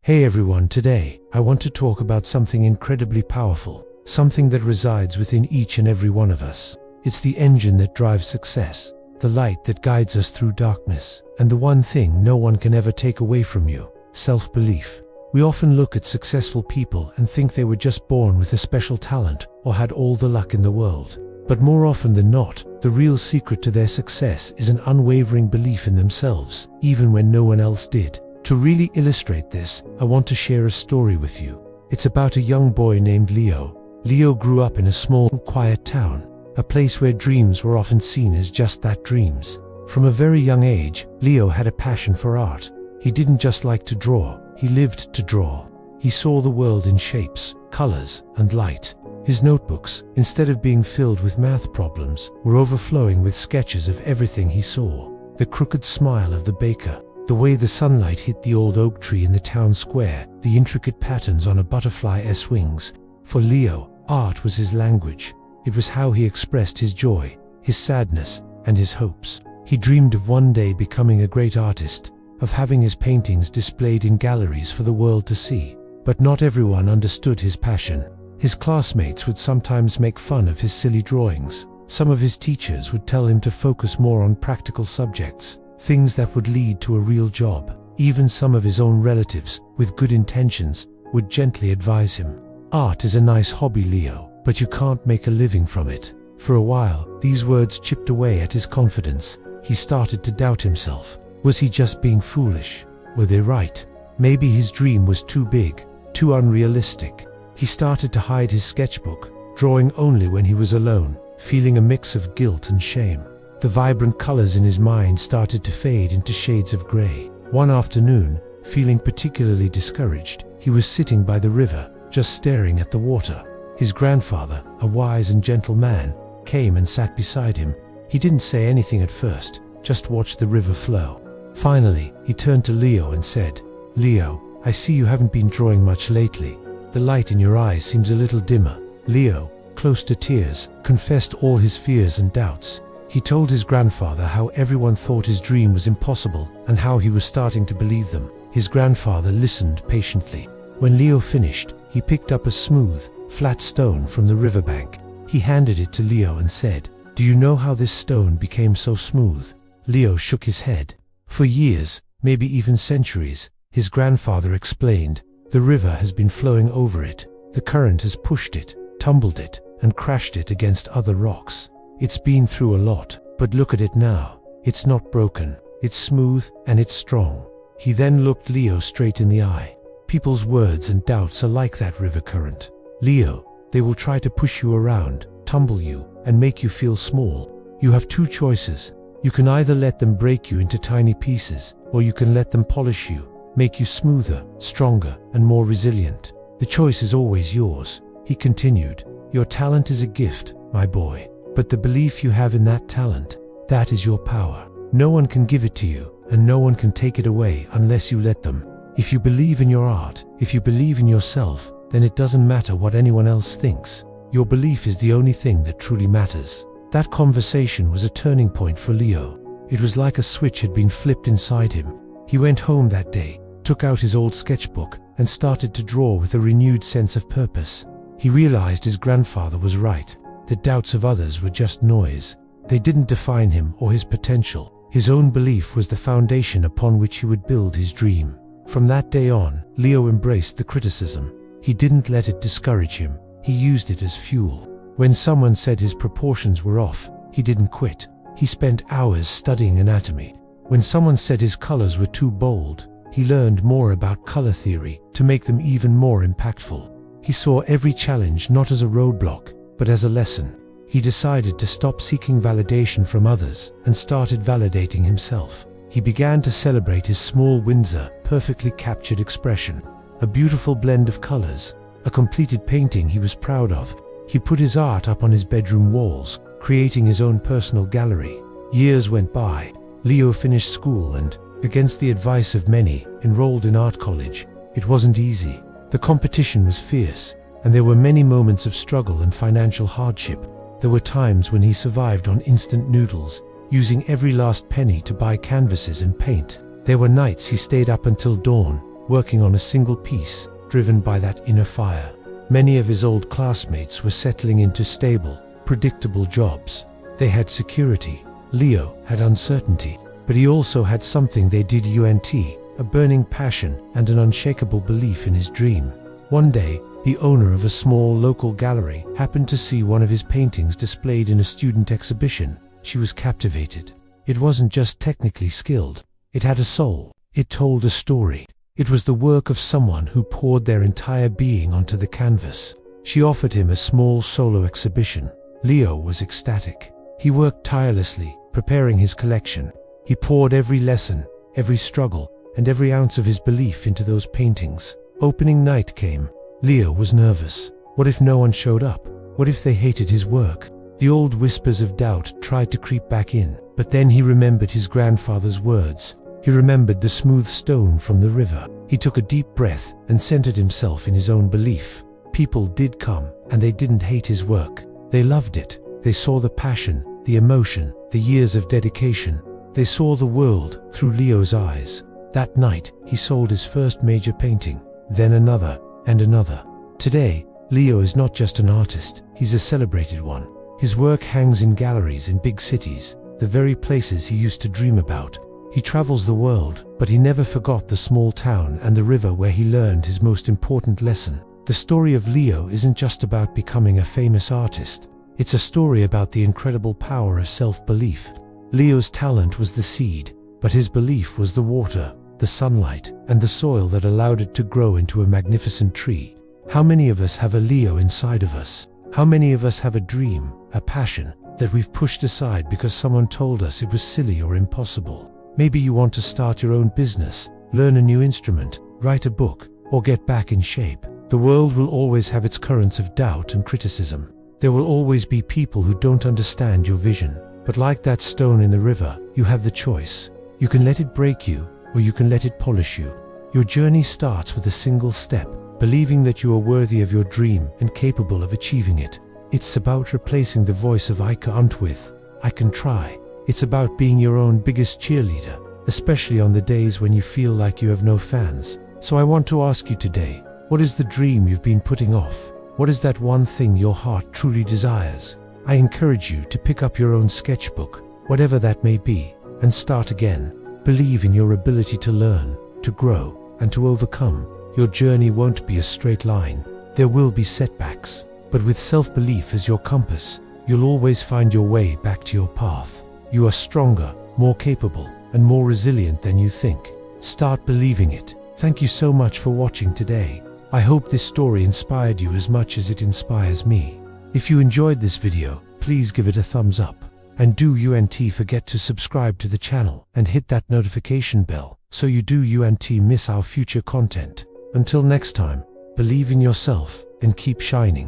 Hey everyone, today I want to talk about something incredibly powerful, something that resides within each and every one of us. It's the engine that drives success, the light that guides us through darkness, and the one thing no one can ever take away from you: self-belief. We often look at successful people and think they were just born with a special talent or had all the luck in the world. But more often than not, the real secret to their success is an unwavering belief in themselves, even when no one else did. To really illustrate this, I want to share a story with you. It's about a young boy named Leo. Leo grew up in a small, quiet town, a place where dreams were often seen as just that, dreams. From a very young age, Leo had a passion for art. He didn't just like to draw, he lived to draw. He saw the world in shapes, colors, and light. His notebooks, instead of being filled with math problems, were overflowing with sketches of everything he saw. The crooked smile of the baker, the way the sunlight hit the old oak tree in the town square, the intricate patterns on a butterfly's wings. For Leo, art was his language. It was how he expressed his joy, his sadness, and his hopes. He dreamed of one day becoming a great artist, of having his paintings displayed in galleries for the world to see. But not everyone understood his passion. His classmates would sometimes make fun of his silly drawings. Some of his teachers would tell him to focus more on practical subjects, things that would lead to a real job. Even some of his own relatives, with good intentions, would gently advise him. Art is a nice hobby, Leo, but you can't make a living from it. For a while, these words chipped away at his confidence. He started to doubt himself. Was he just being foolish? Were they right? Maybe his dream was too big, too unrealistic. He started to hide his sketchbook, drawing only when he was alone, feeling a mix of guilt and shame. The vibrant colors in his mind started to fade into shades of gray. One afternoon, feeling particularly discouraged, he was sitting by the river, just staring at the water. His grandfather, a wise and gentle man, came and sat beside him. He didn't say anything at first, just watched the river flow. Finally, he turned to Leo and said, "Leo, I see you haven't been drawing much lately. The light in your eyes seems a little dimmer." Leo, close to tears, confessed all his fears and doubts. He told his grandfather how everyone thought his dream was impossible and how he was starting to believe them. His grandfather listened patiently. When Leo finished, he picked up a smooth, flat stone from the riverbank. He handed it to Leo and said, "Do you know how this stone became so smooth?" Leo shook his head. "For years, maybe even centuries," his grandfather explained, "the river has been flowing over it. The current has pushed it, tumbled it, and crashed it against other rocks. It's been through a lot, but look at it now. It's not broken, it's smooth, and it's strong." He then looked Leo straight in the eye. People's words and doubts are like that river current. Leo, they will try to push you around, tumble you, and make you feel small. You have two choices. You can either let them break you into tiny pieces, or you can let them polish you, make you smoother, stronger, and more resilient. The choice is always yours. He continued, "Your talent is a gift, my boy. But the belief you have in that talent, that is your power. No one can give it to you, and no one can take it away unless you let them. If you believe in your art, if you believe in yourself, then it doesn't matter what anyone else thinks. Your belief is the only thing that truly matters." That conversation was a turning point for Leo. It was like a switch had been flipped inside him. He went home that day, took out his old sketchbook, and started to draw with a renewed sense of purpose. He realized his grandfather was right. The doubts of others were just noise. They didn't define him or his potential. His own belief was the foundation upon which he would build his dream. From that day on, Leo embraced the criticism. He didn't let it discourage him. He used it as fuel. When someone said his proportions were off, he didn't quit. He spent hours studying anatomy. When someone said his colors were too bold, he learned more about color theory to make them even more impactful. He saw every challenge not as a roadblock, but as a lesson. He decided to stop seeking validation from others and started validating himself. He began to celebrate his small wins, perfectly captured expression, a beautiful blend of colors, a completed painting he was proud of. He put his art up on his bedroom walls, creating his own personal gallery. Years went by. Leo finished school and, against the advice of many, enrolled in art college. It wasn't easy. The competition was fierce, and there were many moments of struggle and financial hardship. There were times when he survived on instant noodles, using every last penny to buy canvases and paint. There were nights he stayed up until dawn, working on a single piece, driven by that inner fire. Many of his old classmates were settling into stable, predictable jobs. They had security. Leo had uncertainty, but he also had something they did: a burning passion and an unshakable belief in his dream. One day, the owner of a small local gallery happened to see one of his paintings displayed in a student exhibition. She was captivated. It wasn't just technically skilled. It had a soul. It told a story. It was the work of someone who poured their entire being onto the canvas. She offered him a small solo exhibition. Leo was ecstatic. He worked tirelessly, preparing his collection. He poured every lesson, every struggle, and every ounce of his belief into those paintings. Opening night came. Leo was nervous. What if no one showed up? What if they hated his work? The old whispers of doubt tried to creep back in, but then he remembered his grandfather's words. He remembered the smooth stone from the river. He took a deep breath and centered himself in his own belief. People did come, and they didn't hate his work. They loved it. They saw the passion, the emotion, the years of dedication. They saw the world through Leo's eyes. That night, he sold his first major painting, then another, and another. Today, Leo is not just an artist, he's a celebrated one. His work hangs in galleries in big cities, the very places he used to dream about. He travels the world, but he never forgot the small town and the river where he learned his most important lesson. The story of Leo isn't just about becoming a famous artist. It's a story about the incredible power of self-belief. Leo's talent was the seed, but his belief was the water, the sunlight, and the soil that allowed it to grow into a magnificent tree. How many of us have a Leo inside of us? How many of us have a dream, a passion, that we've pushed aside because someone told us it was silly or impossible? Maybe you want to start your own business, learn a new instrument, write a book, or get back in shape. The world will always have its currents of doubt and criticism. There will always be people who don't understand your vision. But like that stone in the river, you have the choice. You can let it break you, or you can let it polish you. Your journey starts with a single step, believing that you are worthy of your dream and capable of achieving it. It's about replacing the voice of "I can't" with "I can try." It's about being your own biggest cheerleader, especially on the days when you feel like you have no fans. So I want to ask you today, what is the dream you've been putting off? What is that one thing your heart truly desires? I encourage you to pick up your own sketchbook, whatever that may be, and start again. Believe in your ability to learn, to grow, and to overcome. Your journey won't be a straight line. There will be setbacks, but with self-belief as your compass, you'll always find your way back to your path. You are stronger, more capable, and more resilient than you think. Start believing it. Thank you so much for watching today. I hope this story inspired you as much as it inspires me. If you enjoyed this video, please give it a thumbs up. And do forget to subscribe to the channel and hit that notification bell so you do miss our future content. Until next time, believe in yourself and keep shining.